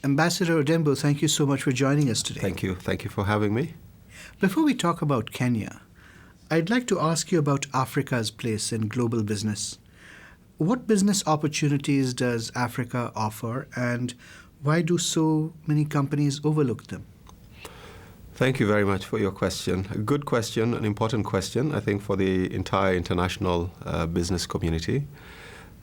Ambassador Odembo, thank you so much for joining us today. Thank you. Thank you for having me. Before we talk about Kenya, I'd like to ask you about Africa's place in global business. What business opportunities does Africa offer, and why do so many companies overlook them? Thank you very much for your question. A good question, an important question, I think, for the entire international business community.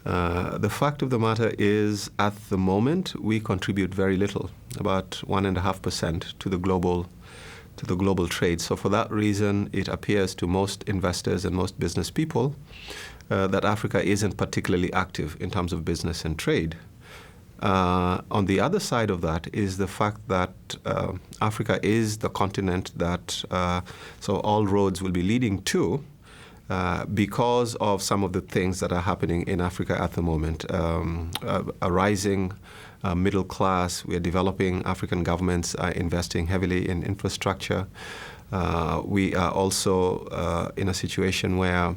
The fact of the matter is, at the moment, we contribute very little, about 1.5% to the global trade. So for that reason, it appears to most investors and most business people that Africa isn't particularly active in terms of business and trade. On the other side of that is the fact that Africa is the continent that so all roads will be leading to because of some of the things that are happening in Africa at the moment. A rising middle class. We are developing. African governments are investing heavily in infrastructure. We are also in a situation where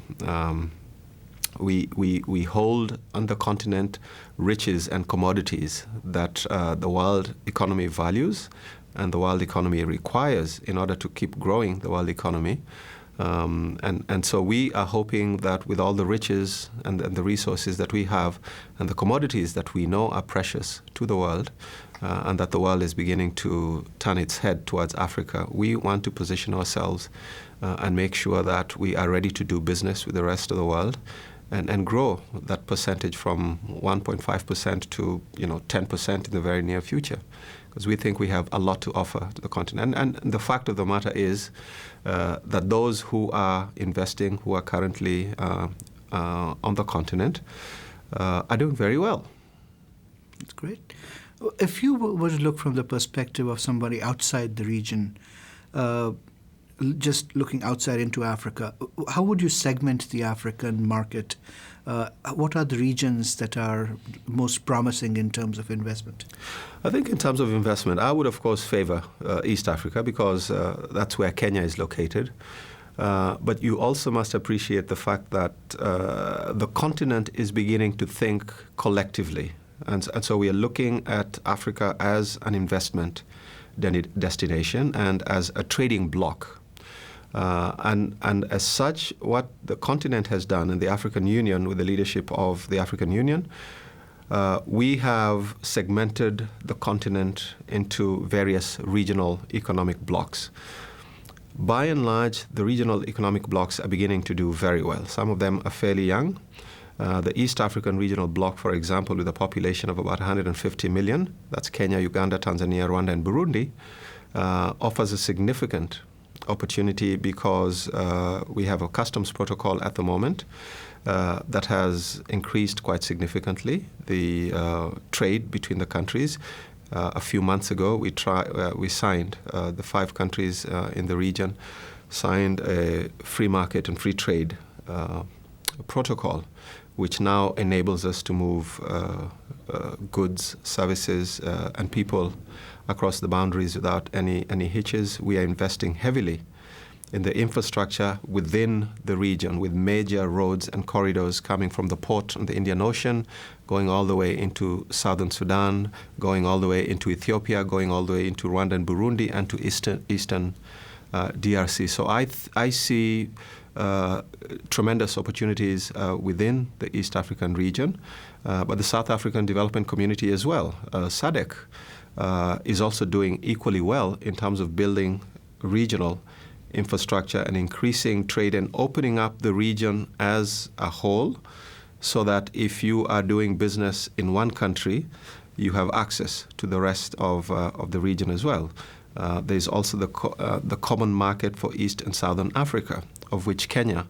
we hold on the continent riches and commodities that the world economy values and the world economy requires in order to keep growing the world economy. And so we are hoping that with all the riches and the resources that we have and the commodities that we know are precious to the world, and that the world is beginning to turn its head towards Africa, we want to position ourselves and make sure that we are ready to do business with the rest of the world and grow that percentage from 1.5% to 10% in the very near future, because we think we have a lot to offer to the continent. And the fact of the matter is that those who are investing, who are currently on the continent, are doing very well. That's great. If you were to look from the perspective of somebody outside the region, just looking outside into Africa, how would you segment the African market? What are the regions that are most promising in terms of investment? I think in terms of investment, I would, of course, favor East Africa because that's where Kenya is located. But you also must appreciate the fact that the continent is beginning to think collectively. And so we are looking at Africa as an investment destination and as a trading bloc. And as such, what the continent has done, and the African Union, with the leadership of the African Union, we have segmented the continent into various regional economic blocs. By and large, the regional economic blocs are beginning to do very well. Some of them are fairly young. The East African regional bloc, for example, with a population of about 150 million, that's Kenya, Uganda, Tanzania, Rwanda, and Burundi, offers a significant opportunity because we have a customs protocol at the moment that has increased quite significantly the trade between the countries. A few months ago, we signed, the 5 countries in the region signed a free market and free trade protocol, which now enables us to move goods, services, and people across the boundaries without any hitches. We are investing heavily in the infrastructure within the region, with major roads and corridors coming from the port on the Indian Ocean, going all the way into southern Sudan, going all the way into Ethiopia, going all the way into Rwanda and Burundi, and to eastern DRC. So I see tremendous opportunities within the East African region, but the South African Development Community as well, SADC, is also doing equally well in terms of building regional infrastructure and increasing trade and opening up the region as a whole, so that if you are doing business in one country, you have access to the rest of the region as well. There's also the common market for East and Southern Africa, of which Kenya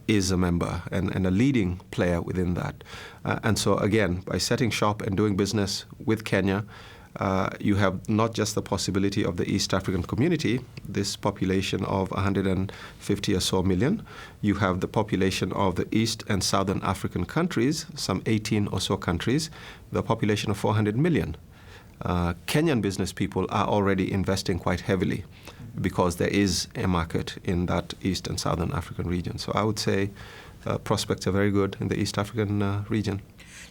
is a member and a leading player within that. And so again, by setting shop and doing business with Kenya, you have not just the possibility of the East African community, this population of 150 or so million. You have the population of the East and Southern African countries, some 18 or so countries, with a population of 400 million. Kenyan business people are already investing quite heavily because there is a market in that East and Southern African region. So I would say prospects are very good in the East African region.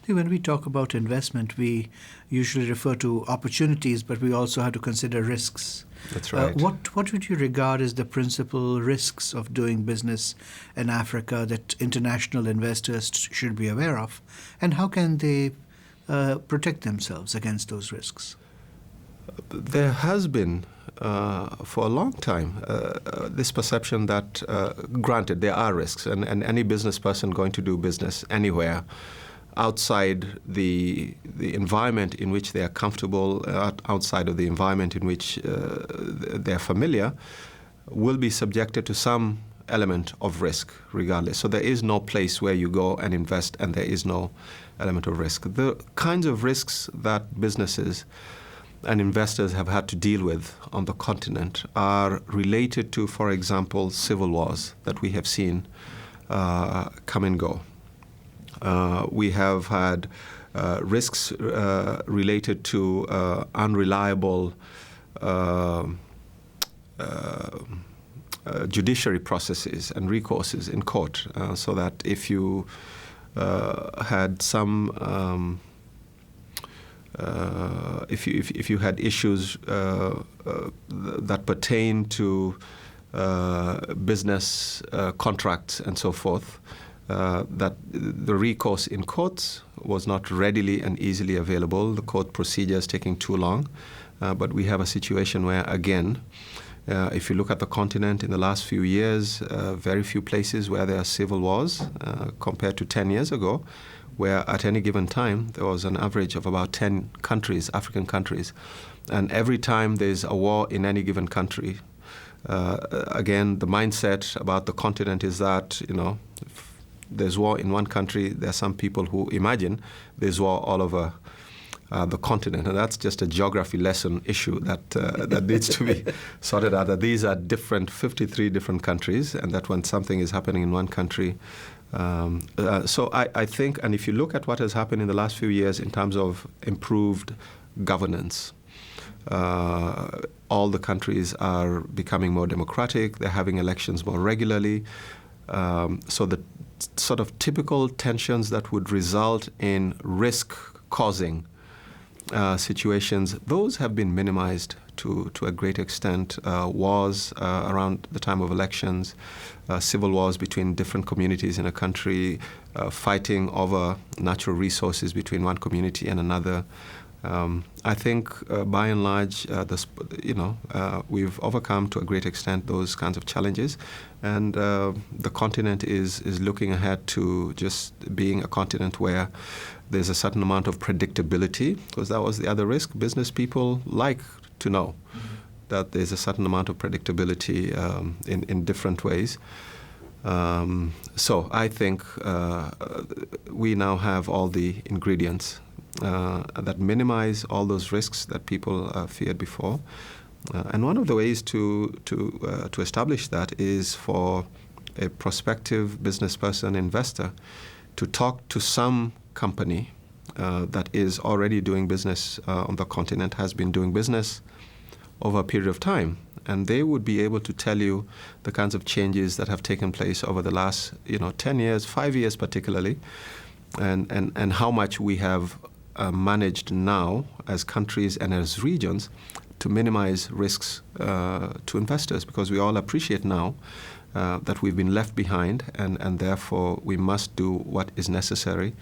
When we talk about investment, we usually refer to opportunities, but we also have to consider risks. That's right. What would you regard as the principal risks of doing business in Africa that international investors should be aware of, and how can they protect themselves against those risks? There has been, for a long time, this perception that, granted, there are risks, and any business person going to do business anywhere outside the environment in which they are comfortable, outside of the environment in which they're familiar, will be subjected to some element of risk regardless. So there is no place where you go and invest and there is no element of risk. The kinds of risks that businesses and investors have had to deal with on the continent are related to, for example, civil wars that we have seen come and go. We have had risks related to unreliable judiciary processes and recourses in court, so that if you had some if you had issues that pertain to business contracts and so forth, that the recourse in courts was not readily and easily available, the court procedures taking too long. But we have a situation where, again, if you look at the continent in the last few years, very few places where there are civil wars compared to 10 years ago, where at any given time there was an average of about 10 countries, African countries. And every time there's a war in any given country, again, the mindset about the continent is that, if there's war in one country, there are some people who imagine there's war all over the continent. And that's just a geography lesson issue that needs to be sorted out, that these are 53 different countries, and that when something is happening in one country, so I think, and if you look at what has happened in the last few years in terms of improved governance, all the countries are becoming more democratic, they're having elections more regularly, so the sort of typical tensions that would result in risk-causing situations, those have been minimized to a great extent. Wars around the time of elections, civil wars between different communities in a country, fighting over natural resources between one community and another. I think, by and large, we've overcome to a great extent those kinds of challenges, and the continent is looking ahead to just being a continent where there's a certain amount of predictability, because that was the other risk. Business people like to know that there's a certain amount of predictability in different ways. So I think we now have all the ingredients that minimize all those risks that people feared before. And one of the ways to establish that is for a prospective business person, investor, to talk to some company that is already doing business on the continent, has been doing business over a period of time. And they would be able to tell you the kinds of changes that have taken place over the last 10 years, 5 years particularly, and how much we have managed now as countries and as regions to minimize risks to investors, because we all appreciate now that we've been left behind, and therefore we must do what is necessary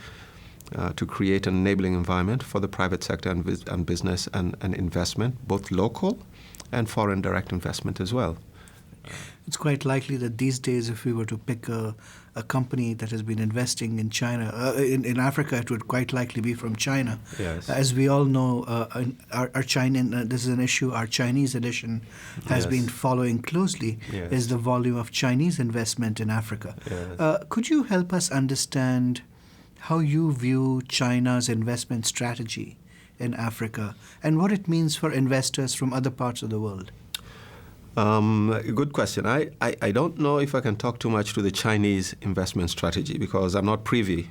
to create an enabling environment for the private sector and business and investment, both local and foreign direct investment as well. It's quite likely that these days, if we were to pick a company that has been investing in China, in Africa, it would quite likely be from China. Yes. As we all know, our China, this is an issue our Chinese edition has been following closely, is the volume of Chinese investment in Africa. Yes. Could you help us understand how you view China's investment strategy in Africa and what it means for investors from other parts of the world? Good question. I don't know if I can talk too much to the Chinese investment strategy, because I'm not privy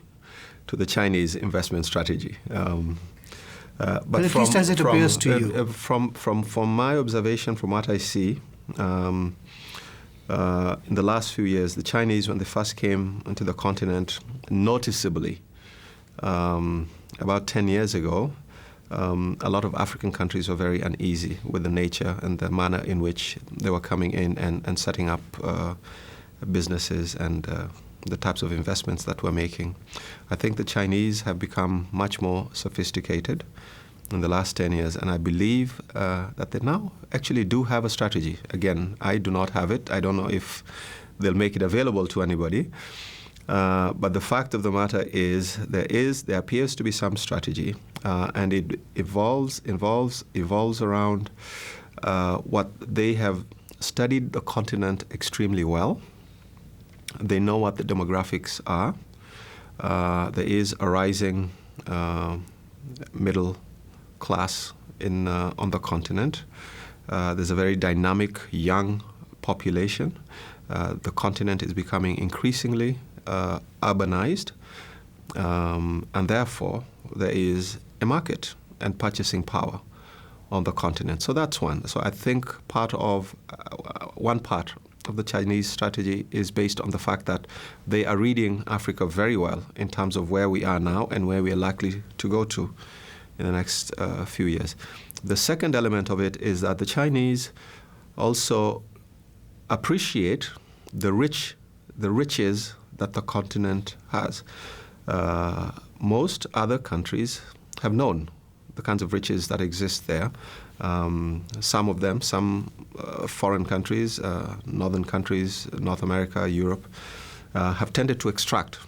to the Chinese investment strategy. But at least as it appears to you. From my observation, from what I see, in the last few years, the Chinese, when they first came into the continent, noticeably about 10 years ago, a lot of African countries were very uneasy with the nature and the manner in which they were coming in and setting up businesses and the types of investments that we're making. I think the Chinese have become much more sophisticated in the last 10 years, and I believe that they now actually do have a strategy. Again, I do not have it. I don't know if they'll make it available to anybody. But the fact of the matter is there appears to be some strategy, and it evolves around what they have studied the continent extremely well. They know what the demographics are. There is a rising middle class on the continent. There's a very dynamic young population. The continent is becoming increasingly urbanized, and therefore there is a market and purchasing power on the continent. So that's one. So I think one part of the Chinese strategy is based on the fact that they are reading Africa very well in terms of where we are now and where we are likely to go to in the next few years. The second element of it is that the Chinese also appreciate the riches that the continent has. Most other countries have known the kinds of riches that exist there. Some foreign countries, northern countries, North America, Europe, have tended to extract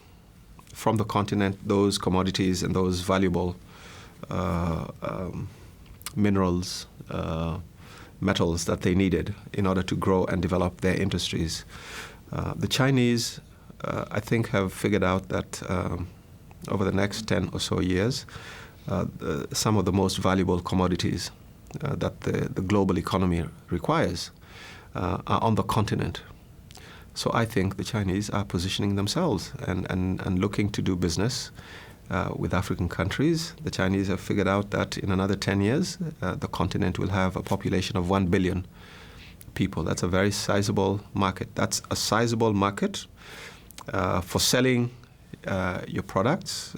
from the continent those commodities and those valuable minerals, metals that they needed in order to grow and develop their industries. The Chinese, I think, have figured out that over the next 10 or so years, some of the most valuable commodities that the global economy requires are on the continent. So I think the Chinese are positioning themselves and looking to do business with African countries. The Chinese have figured out that in another 10 years, the continent will have a population of 1 billion people. That's a very sizable market. That's a sizable market for selling your products,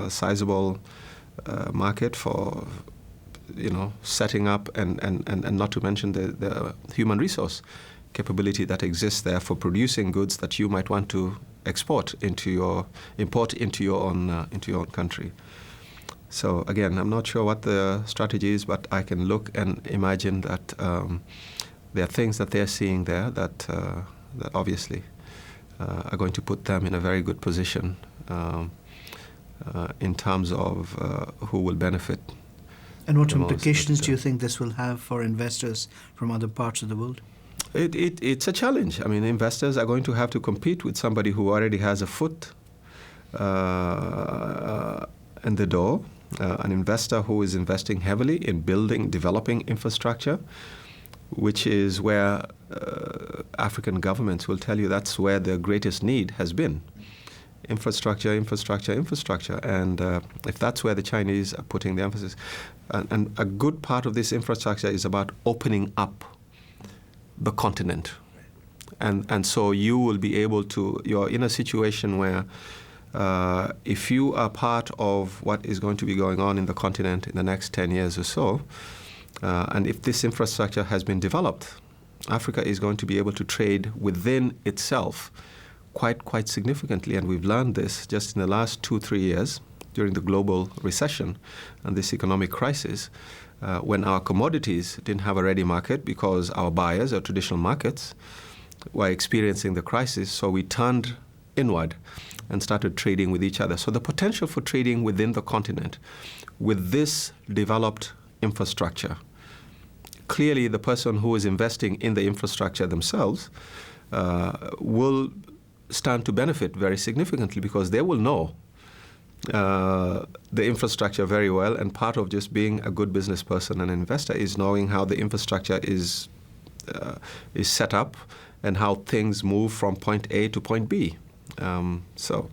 sizable market for setting up and not to mention the human resource capability that exists there for producing goods that you might want to import into your own country. So again, I'm not sure what the strategy is, but I can look and imagine that there are things that they're seeing there that obviously are going to put them in a very good position in terms of who will benefit. And what implications do you think this will have for investors from other parts of the world? It's a challenge. I mean, investors are going to have to compete with somebody who already has a foot in the door, an investor who is investing heavily in developing infrastructure, which is where African governments will tell you that's where the greatest need has been. Infrastructure. And if that's where the Chinese are putting the emphasis, and a good part of this infrastructure is about opening up the continent. And so you will be able to, you're in a situation where if you are part of what is going to be going on in the continent in the next 10 years or so, and if this infrastructure has been developed, Africa is going to be able to trade within itself quite significantly. And we've learned this just in the last 2-3 years during the global recession and this economic crisis, when our commodities didn't have a ready market because our buyers, our traditional markets, were experiencing the crisis. So we turned inward and started trading with each other. So the potential for trading within the continent with this developed infrastructure, clearly the person who is investing in the infrastructure themselves will stand to benefit very significantly because they will know the infrastructure very well, and part of just being a good business person and investor is knowing how the infrastructure is set up and how things move from point A to point B. So